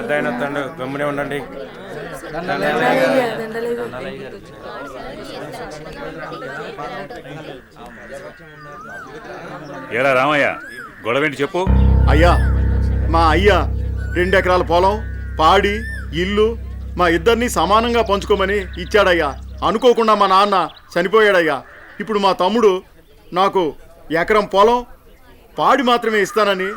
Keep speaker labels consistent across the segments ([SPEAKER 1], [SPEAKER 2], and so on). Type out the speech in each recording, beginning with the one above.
[SPEAKER 1] పెద్ద ఆయన వస్తాడు, గమ్మునే ఉండండి.
[SPEAKER 2] ఏరా రామయ్య, గొడవేంటి చెప్పు.
[SPEAKER 3] అయ్యా, మా అయ్యా 2 ఎకరాల పొలం, పాడి, ఇల్లు మా ఇద్దరిని సమానంగా పంచుకోమని ఇచ్చాడయ్యా. అనుకోకుండా మా నాన్న చనిపోయాడయ్యా. ఇప్పుడు మా తమ్ముడు నాకు ఎకరం పొలం, పాడి మాత్రమే ఇస్తానని,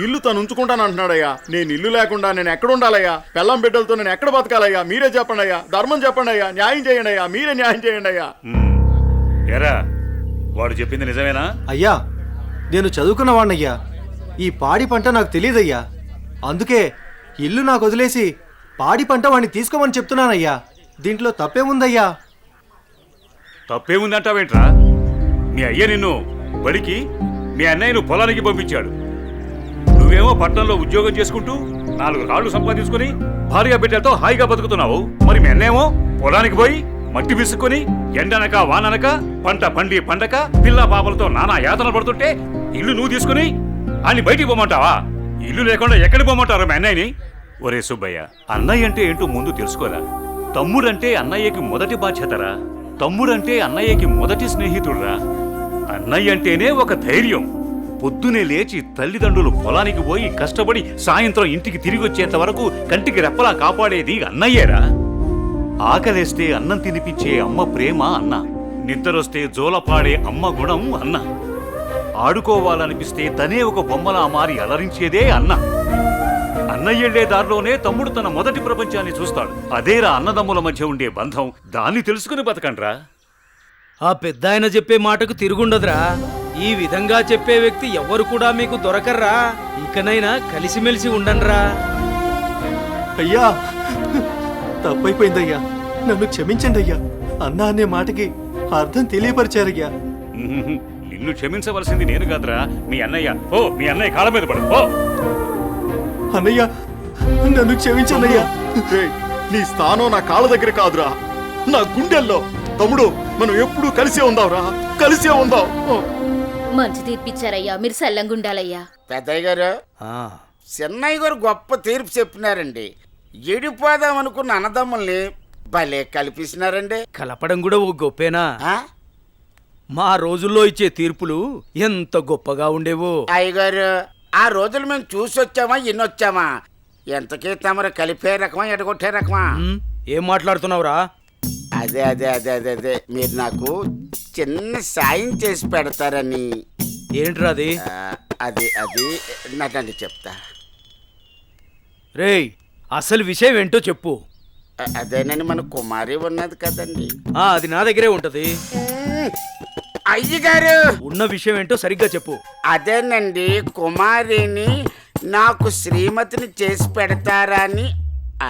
[SPEAKER 3] ఇల్లు తను ఉంచుకుంటాను అంటున్నాడయ్యా. నేను ఇల్లు లేకుండా నేను ఎక్కడ ఉండాలయ్యా? పెళ్ళం బిడ్డలతో నేను ఎక్కడ బతకాలయ్యా? మీరే చెప్పండి అయ్యా, ధర్మం చెప్పండి అయ్యా, న్యాయం చేయండి అయ్యా, మీరే న్యాయం చేయండి అయ్యా.
[SPEAKER 2] ఏరా, వాడు చెప్పింది నిజమేనా?
[SPEAKER 4] అయ్యా, నేను చదువుకున్నవాణ్ణయ్యా. ఈ పాడి పంట నాకు తెలియదయ్యా. అందుకే ఇల్లు నాకు వదిలేసి పాడి పంట వాడిని తీసుకోమని చెప్తున్నానయ్యా. దీంట్లో తప్పేముందయ్యా?
[SPEAKER 2] తప్పేముందంటావేంట్రా? మీ అయ్య నిన్ను బడికి, మీ అన్నయ్యను పొలానికి పంపించాడు. నువ్వేమో పట్టణంలో ఉద్యోగం చేసుకుంటూ 4 రాళ్లు సంపాదించుకుని భార్య బిడ్డలతో హాయిగా బతుకుతున్నావు. మరి మీ అన్నేమో పొలానికి పోయి మట్టి విసుక్కుని ఎండనక వాననక పంట పండి పండక పిల్ల పాపలతో నానా యాతన పడుతుంటే ఇల్లు నువ్వు తీసుకుని అని బయటికి పోమంటావా? ఇల్లు లేకుండా ఎక్కడికి పోమంటారు మీ అన్నయ్యని? ఒరే సుబ్బయ్య, అన్నయ్య అంటే ఏంటో ముందు తెలుసుకోరా. తమ్ముడంటే అన్నయ్యకి మొదటి బాధ్యతరా. తమ్ముడంటే అన్నయ్యకి మొదటి స్నేహితుడురా. అన్నయ్య అంటేనే ఒక ధైర్యం. పొద్దునే లేచి తల్లిదండ్రులు పొలానికి పోయి కష్టపడి సాయంత్రం ఇంటికి తిరిగి వచ్చేంత వరకు కంటికి రెప్పలా కాపాడేది అన్నయ్యేరా. ఆకలేస్తే అన్నం తినిపించే అమ్మ ప్రేమ అన్న. నిద్రొస్తే జోలపాడే అమ్మ గుణం అన్న. ఆడుకోవాలనిపిస్తే తనే ఒక బొమ్మలా మారి అలరించేదే అన్న. అన్నయ్యెళ్లే దారిలోనే తమ్ముడు తన మొదటి ప్రపంచాన్ని చూస్తాడు. అదేరా అన్నదమ్ముల మధ్య ఉండే బంధం. దాన్ని తెలుసుకుని బతకండ్రా.
[SPEAKER 5] ఆ పెద్ద ఆయన చెప్పే మాటకు తిరుగుండదురా. ఈ విధంగా చెప్పే వ్యక్తి ఎవ్వరు కూడా మీకు దొరకర్రా. ఇకనైనా కలిసిమెలిసి ఉండండ్రా.
[SPEAKER 4] అయ్యా, తప్పైపోయిందయ్యా, నన్ను క్షమించండి అయ్యా. అన్నా అనే మాటకి అర్థం తెలియపరిచారయ్యా.
[SPEAKER 2] నిన్ను క్షమించవలసింది నేను కాదురా, మీ అన్నయ్య. ఓ, మీ అన్నయ్య కాళ్ళ మీద పడు. ఓ
[SPEAKER 4] అన్నయ్య, నన్ను క్షమించండి అయ్యా.
[SPEAKER 3] నీ స్థానం నా కాళ్ళ దగ్గర కాదురా, నా గుండెల్లో. తమ్ముడు, మనం ఎప్పుడూ కలిసే ఉందాంరా, కలిసే ఉందాం.
[SPEAKER 6] మంచి తీర్పిచ్చారయ్యా, మీరు సల్లంగుండాలయ్యా.
[SPEAKER 7] పెద్దయ్య గారు, చిన్నయ్య గారు గొప్ప తీర్పు చెప్పినారండి. ఎడిపోదాం అనుకున్న అన్నదమ్ముల్ని భలే కల్పిస్తున్నారండి.
[SPEAKER 5] కలపడం కూడా ఓ గొప్పేనా? మా రోజుల్లో ఇచ్చే తీర్పులు ఎంత గొప్పగా ఉండేవో.
[SPEAKER 7] అయ్యగారు, ఆ రోజులు మేము చూసొచ్చామా ఎన్నొచ్చామా? ఎంతకీ తమరు కలిపే రకమా ఎడగొట్టే రకమా?
[SPEAKER 5] ఏం మాట్లాడుతున్నావురా?
[SPEAKER 7] అదే అదే అదే అదే అదే మీరు నాకు చిన్న సాయం చేసి పెడతారని.
[SPEAKER 5] ఏంట్రా అది?
[SPEAKER 7] అది అది నాకండి చెప్తా.
[SPEAKER 5] రేయ్, అసలు విషయం ఏంటో చెప్పు.
[SPEAKER 7] అదేనండి, మన కుమారి ఉన్నది కదండి.
[SPEAKER 5] అది నా దగ్గరే ఉంటది.
[SPEAKER 7] అయ్యగారు,
[SPEAKER 5] ఉన్న విషయం ఏంటో సరిగ్గా చెప్పు.
[SPEAKER 7] అదేనండి, కుమారిని నాకు శ్రీమతిని చేసి పెడతారా అని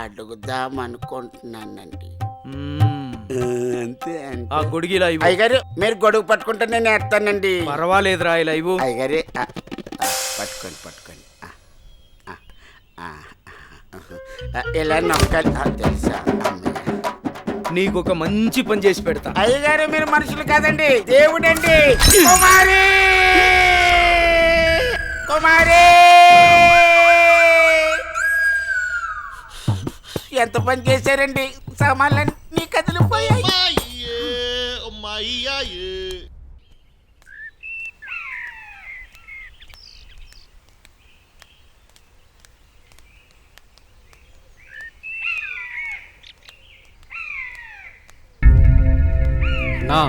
[SPEAKER 7] అడుగుదాం అనుకుంటున్నానండి. అంతే
[SPEAKER 5] ఆ గొడుగు ఇలా ఇవ్వు.
[SPEAKER 7] అయ్యగారు, మీరు గొడుగు పట్టుకుంటే నేను వేస్తానండి.
[SPEAKER 5] పర్వాలేదురా, ఇలా ఇవ్వు.
[SPEAKER 7] అయ్యగారే, పట్టుకోండి పట్టుకోండి. ఇలా నొక్కాలి, తెలుసా?
[SPEAKER 5] నీకొక మంచి పని చేసి పెడతా.
[SPEAKER 7] అయ్యగారు, మీరు మనుషులు కాదండి, దేవుడండి. కుమారి, కుమారి, ఎంత పని చేశారండి? సామాన్లన్నీ కదిలిపోయాయి.
[SPEAKER 4] నా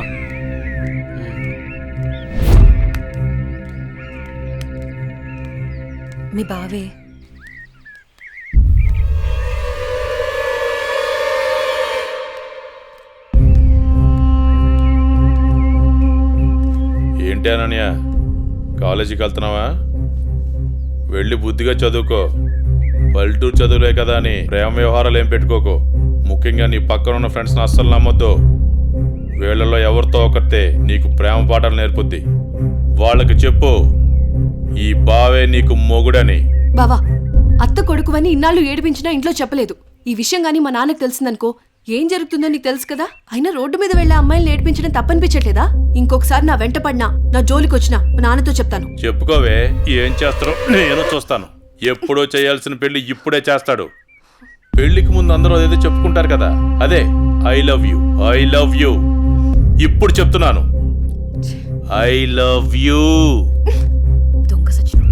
[SPEAKER 8] మీ బావే.
[SPEAKER 9] ఏంటి అనన్య, కాలేజీకి వెళ్తున్నావా? వెళ్ళి బుద్ధిగా చదువుకో. పల్లెటూరు చదువులే కదా అని ప్రేమ వ్యవహారాలు ఏం పెట్టుకోకు. ముఖ్యంగా నీ పక్కన ఉన్న ఫ్రెండ్స్ని అస్సలు నమ్మొద్దు. వీళ్ళలో ఎవరితో ఒకరితే నీకు ప్రేమ పాఠాలు నేర్పుద్ది. వాళ్ళకి చెప్పు, ఈ బావే నీకు మొగుడని.
[SPEAKER 8] బావా, అత్త కొడుకువని ఇన్నాళ్ళు ఏడిపించినా ఇంట్లో చెప్పలేదు. ఈ విషయం గానీ మా నాన్నకు తెలిసిందనుకో ఏం జరుగుతుందో నీకు తెలుసు కదా. అయినా రోడ్డు మీద వెళ్లే అమ్మాయిని ఏడిపించడం తప్పనిపించట్లేదా? ఇంకొకసారి నా వెంట పడినా, నా జోలికొచ్చినా మా నాన్నతో చెప్తాను.
[SPEAKER 9] చెప్పుకోవే, ఏం చేస్తారో నేను చూస్తాను. ఎప్పుడో చేయాల్సిన పెళ్లి ఇప్పుడే చేస్తాడు. పెళ్లికి ముందు అందరూ అదేదో చెప్పుకుంటారు కదా, అదే I love you, I love you. ఇప్పుడు చెప్తున్నాను, ఐ లవ్ యూ.
[SPEAKER 8] దొంగ సచిన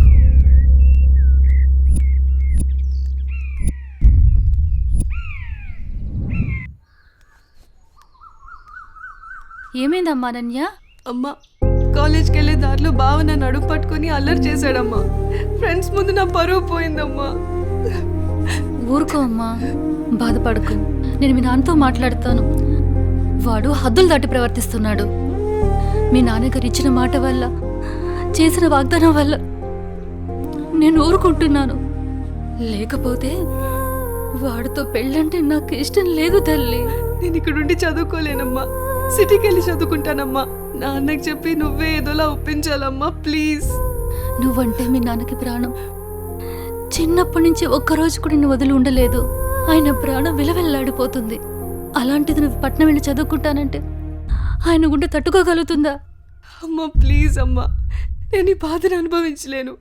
[SPEAKER 6] ఏమైందమ్మా అనన్య?
[SPEAKER 8] అమ్మా, కాలేజ్కి వెళ్ళే దారిలో బావ నన్ను అడుగు పట్టుకుని అల్లరి చేశాడమ్మా. ఫ్రెండ్స్ ముందు నా పరువు పోయిందమ్మా.
[SPEAKER 6] ఊరుకో అమ్మా, బాధపడకు. నేను మీ నాన్నతో మాట్లాడతాను. వాడు హద్దులు దాటి ప్రవర్తిస్తున్నాడు. మీ నాన్నగారు ఇచ్చిన మాట వల్ల, చేసిన వాగ్దానం వల్ల నేను ఊరుకుంటున్నాను. లేకపోతే వాడితో పెళ్ళంటే నాకు ఇష్టం లేదు తల్లి.
[SPEAKER 8] నేను ఇక్కడుండి చదువుకోలేనమ్మా, సిటీకి వెళ్ళి చదువుకుంటానమ్మా. నాన్నకి చెప్పి నువ్వే ఏదోలా ఒప్పించాలమ్మా, ప్లీజ్.
[SPEAKER 6] నువ్వంటే మీ నాన్నకి ప్రాణం. చిన్నప్పటి నుంచి ఒక్కరోజు కూడా నువ్వు వదిలి ఉండలేదు. ఆయన ప్రాణం విలవెల్లాడిపోతుంది. అలాంటిది నువ్వు పట్నం వెళ్ళి చదువుకుంటానంటే ఆయన గుండె తట్టుకోగలుగుతుందా?
[SPEAKER 8] అమ్మా ప్లీజ్ అమ్మా, నేను ఈ బాధను అనుభవించలేను.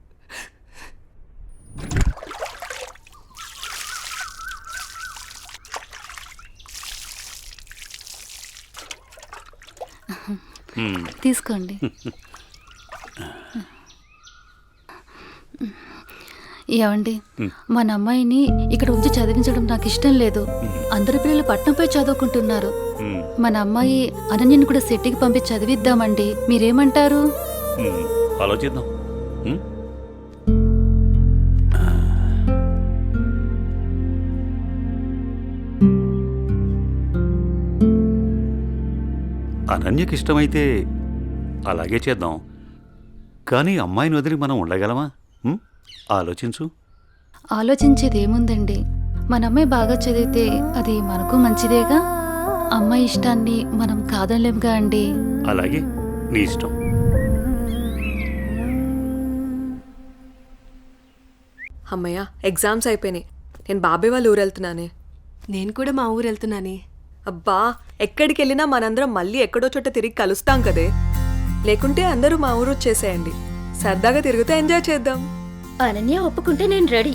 [SPEAKER 6] తీసుకోండి. ఏమండి, మన అమ్మాయిని ఇక్కడ ఉంచి చదివించడం నాకు ఇష్టం లేదు. అందరి పిల్లలు పట్నంపై చదువుకుంటున్నారు. మన అమ్మాయి అనన్యని కూడా సిటీకి పంపించి చదివిద్దామండి. మీరేమంటారు?
[SPEAKER 2] ఆలోచిద్దాం. అనన్యకి ఇష్టమైతే అలాగే చేద్దాం. కానీ అమ్మాయిని వదిలి మనం ఉండగలమా? ఆలోచించు.
[SPEAKER 6] ఆలోచించేది ఏముందండి, మన అమ్మాయి బాగా చదివితే అది మనకు మంచిదేగా. అమ్మాయి ఇష్టాన్ని మనం కాదనలేముగా అండి.
[SPEAKER 2] అలాగే, నీ ఇష్టం.
[SPEAKER 1] అమ్మయ్య, ఎగ్జామ్స్ అయిపోయినాయి. నేను బాబాయ్ వాళ్ళ ఊరు వెళ్తున్నానే.
[SPEAKER 8] నేను కూడా మా ఊరు వెళ్తున్నానే.
[SPEAKER 1] అబ్బా, ఎక్కడికి వెళ్ళినా మనందరం మళ్ళీ ఎక్కడో చోట తిరిగి కలుస్తాం కదే. లేకుంటే అందరూ మా ఊరు వచ్చేసేయండి. సరదాగా తిరుగుతూ ఎంజాయ్ చేద్దాం.
[SPEAKER 6] అనన్య ఒప్పుకుంటే నేను రెడీ.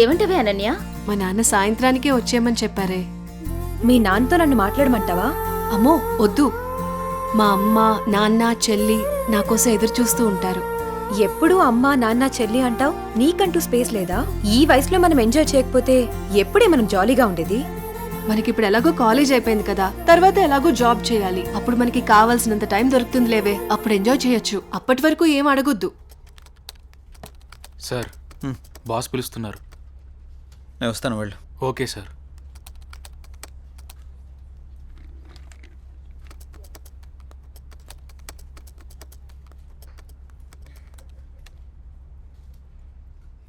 [SPEAKER 6] ఏమంటవే అనన్య?
[SPEAKER 8] మా నాన్న సాయంత్రానికే వచ్చేయమని చెప్పారే.
[SPEAKER 1] మీ నాన్నతో నన్ను మాట్లాడమంటావా?
[SPEAKER 8] అమ్మో వద్దు. మా అమ్మ, నాన్న, చెల్లి నా కోసం ఎదురు చూస్తూ ఉంటారు.
[SPEAKER 1] ఎప్పుడూ అమ్మ, నాన్న, చెల్లి అంటావు. నీకంటూ స్పేస్ లేదా? ఈ వయసులో మనం ఎంజాయ్ చేయకపోతే ఎప్పుడే మనం జాలీగా ఉండేది?
[SPEAKER 8] మనకిప్పుడు ఎలాగో కాలేజ్ అయిపోయింది కదా, తర్వాత ఎలాగో జాబ్ చేయాలి. అప్పుడు మనకి కావాల్సినంత టైం దొరుకుతుంది లేవే, అప్పుడు ఎంజాయ్ చేయొచ్చు. అప్పటి వరకు ఏం అడగొద్దు.
[SPEAKER 10] సార్, బాస్ పిలుస్తున్నారు.
[SPEAKER 4] నేను వస్తాను, వెళ్ళు.
[SPEAKER 10] Okay sir.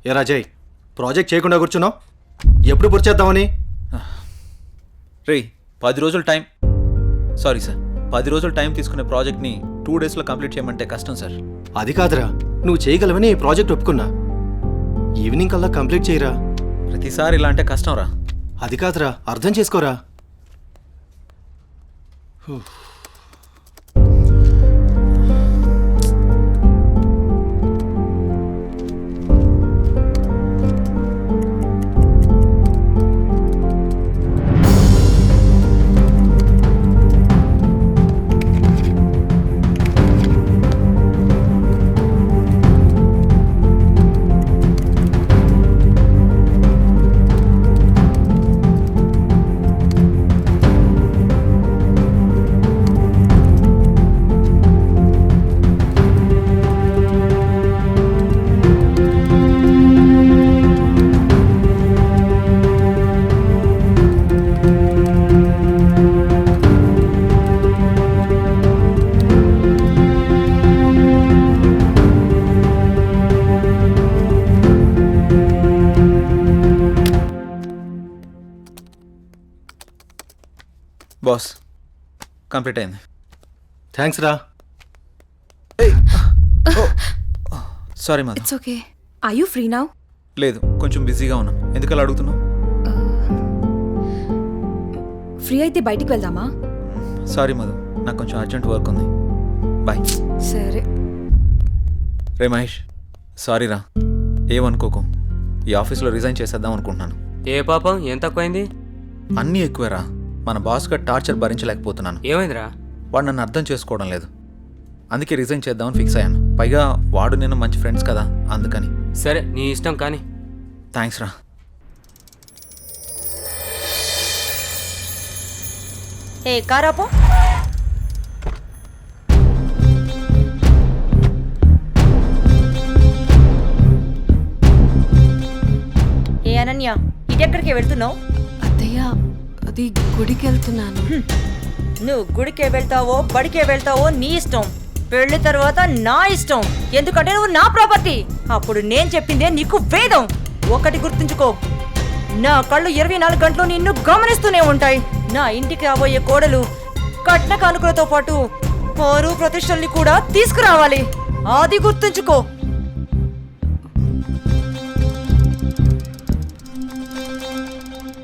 [SPEAKER 4] ఏ రాజయ్, ప్రాజెక్ట్ చేయకుండా కూర్చున్నావు? ఎప్పుడు పూర్తి చేద్దామని?
[SPEAKER 11] రే, 10 రోజులు టైం. సారీ సార్, 10 రోజులు టైం తీసుకునే ప్రాజెక్ట్ని 2 డేస్లో కంప్లీట్ చేయమంటే కష్టం సార్.
[SPEAKER 4] అది కాదురా, నువ్వు చేయగలవని ఈ ప్రాజెక్ట్ ఒప్పుకున్నా. ఈవినింగ్ కల్లా కంప్లీట్ చేయరా.
[SPEAKER 11] ప్రతిసారి ఇలా అంటే కష్టం రా.
[SPEAKER 4] అది కాదురా, అర్థం చేసుకోరా.
[SPEAKER 11] బాస్, కంప్లీట్ అయింది.
[SPEAKER 4] థ్యాంక్స్ రా.
[SPEAKER 11] Sorry Madhu.
[SPEAKER 1] It's okay. Are you free now?
[SPEAKER 11] లేదు, కొంచెం బిజీగా ఉన్నాను. ఎందుకలా అడుగుతున్నావు?
[SPEAKER 1] ఫ్రీ అయితే బయటికి వెళ్దామా?
[SPEAKER 11] సారీ మధు, నాకు కొంచెం అర్జెంట్ వర్క్ ఉంది. బాయ్.
[SPEAKER 1] సరే.
[SPEAKER 11] రే మహేష్, సారీ రా, ఏమనుకోకు. ఈ ఆఫీస్లో రిజైన్ చేసేద్దాం అనుకుంటున్నాను.
[SPEAKER 12] ఏ పాపం ఏం తక్కువైంది?
[SPEAKER 11] అన్నీ ఎక్కువేరా. మన బాస్గా టార్చర్ భరించలేకపోతున్నాను.
[SPEAKER 12] ఏమైందిరా?
[SPEAKER 11] వాడు నన్ను అర్థం చేసుకోవడం లేదు. అందుకే రిజైన్ చేద్దామని ఫిక్స్ అయ్యాను. పైగా వాడు నేను మంచి ఫ్రెండ్స్ కదా, అందుకని.
[SPEAKER 12] సరే నీ ఇష్టం కానీ.
[SPEAKER 11] థ్యాంక్స్ రా.
[SPEAKER 13] ఏ కారాపో. ఏ అనన్య, ఇటెక్కడికి వెళ్తున్నావు?
[SPEAKER 8] అత్తయ్య, అది గుడికి వెళ్తున్నాను.
[SPEAKER 13] నువ్వు గుడికే వెళ్తావో బడికే వెళ్తావో నీ ఇష్టం. పెళ్లి తర్వాత నా ఇష్టం. ఎందుకంటే నువ్వు నా ప్రాపర్టీ. అప్పుడు నేను చెప్పిందే నీకు వేదం. ఒకటి గుర్తుంచుకో, నా కళ్ళు 24 గంటలు నిన్ను గమనిస్తూనే ఉంటాయి. నా ఇంటికి రాబోయే కోడలు కట్న కానుకలతో పాటు పరువు ప్రతిష్టల్ని కూడా తీసుకురావాలి. అది గుర్తుంచుకో.